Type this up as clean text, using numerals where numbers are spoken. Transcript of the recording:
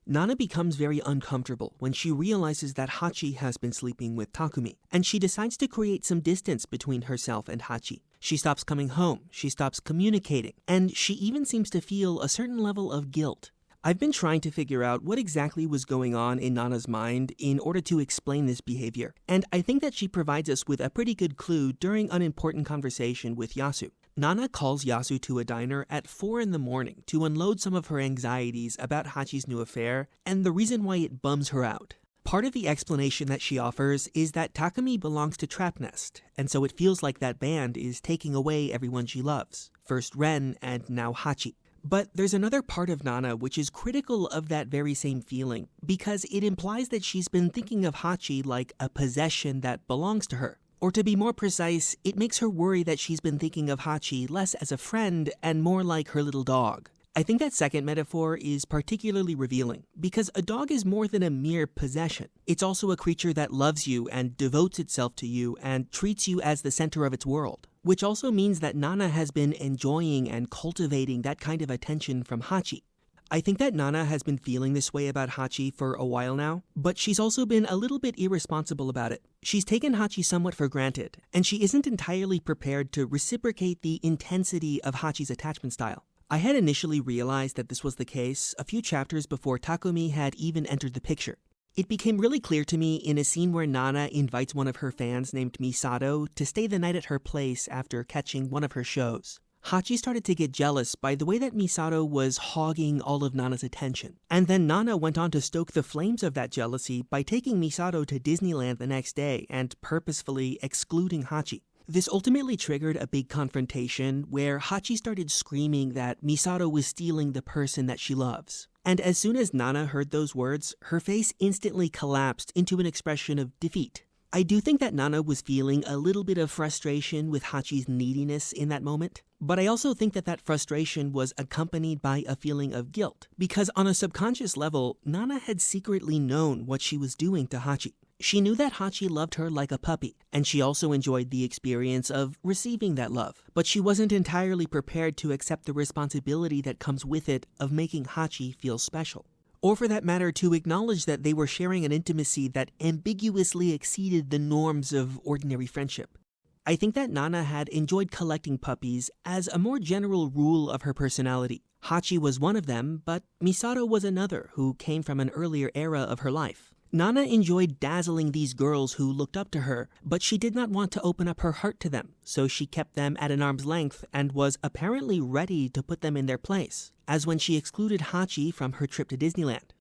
Nana becomes very uncomfortable when she realizes that Hachi has been sleeping with Takumi, and she decides to create some distance between herself and Hachi. She stops coming home, she stops communicating, and she even seems to feel a certain level of guilt. I've been trying to figure out what exactly was going on in Nana's mind in order to explain this behavior, and I think that she provides us with a pretty good clue during an important conversation with Yasu. Nana calls Yasu to a diner at 4 in the morning to unload some of her anxieties about Hachi's new affair and the reason why it bums her out. Part of the explanation that she offers is that Takumi belongs to Trap Nest, and so it feels like that band is taking away everyone she loves, first Ren and now Hachi. But there's another part of Nana which is critical of that very same feeling, because it implies that she's been thinking of Hachi like a possession that belongs to her. Or to be more precise, it makes her worry that she's been thinking of Hachi less as a friend and more like her little dog. I think that second metaphor is particularly revealing, because a dog is more than a mere possession. It's also a creature that loves you and devotes itself to you and treats you as the center of its world. Which also means that Nana has been enjoying and cultivating that kind of attention from Hachi. I think that Nana has been feeling this way about Hachi for a while now, but she's also been a little bit irresponsible about it. She's taken Hachi somewhat for granted, and she isn't entirely prepared to reciprocate the intensity of Hachi's attachment style. I had initially realized that this was the case a few chapters before Takumi had even entered the picture. It became really clear to me in a scene where Nana invites one of her fans named Misato to stay the night at her place after catching one of her shows. Hachi started to get jealous by the way that Misato was hogging all of Nana's attention. And then Nana went on to stoke the flames of that jealousy by taking Misato to Disneyland the next day and purposefully excluding Hachi. This ultimately triggered a big confrontation where Hachi started screaming that Misato was stealing the person that she loves. And as soon as Nana heard those words, her face instantly collapsed into an expression of defeat. I do think that Nana was feeling a little bit of frustration with Hachi's neediness in that moment, but I also think that that frustration was accompanied by a feeling of guilt, because on a subconscious level, Nana had secretly known what she was doing to Hachi. She knew that Hachi loved her like a puppy, and she also enjoyed the experience of receiving that love, but she wasn't entirely prepared to accept the responsibility that comes with it of making Hachi feel special. Or for that matter, to acknowledge that they were sharing an intimacy that ambiguously exceeded the norms of ordinary friendship. I think that Nana had enjoyed collecting puppies as a more general rule of her personality. Hachi was one of them, but Misato was another who came from an earlier era of her life. Nana enjoyed dazzling these girls who looked up to her, but she did not want to open up her heart to them, so she kept them at an arm's length and was apparently ready to put them in their place, as when she excluded Hachi from her trip to Disneyland.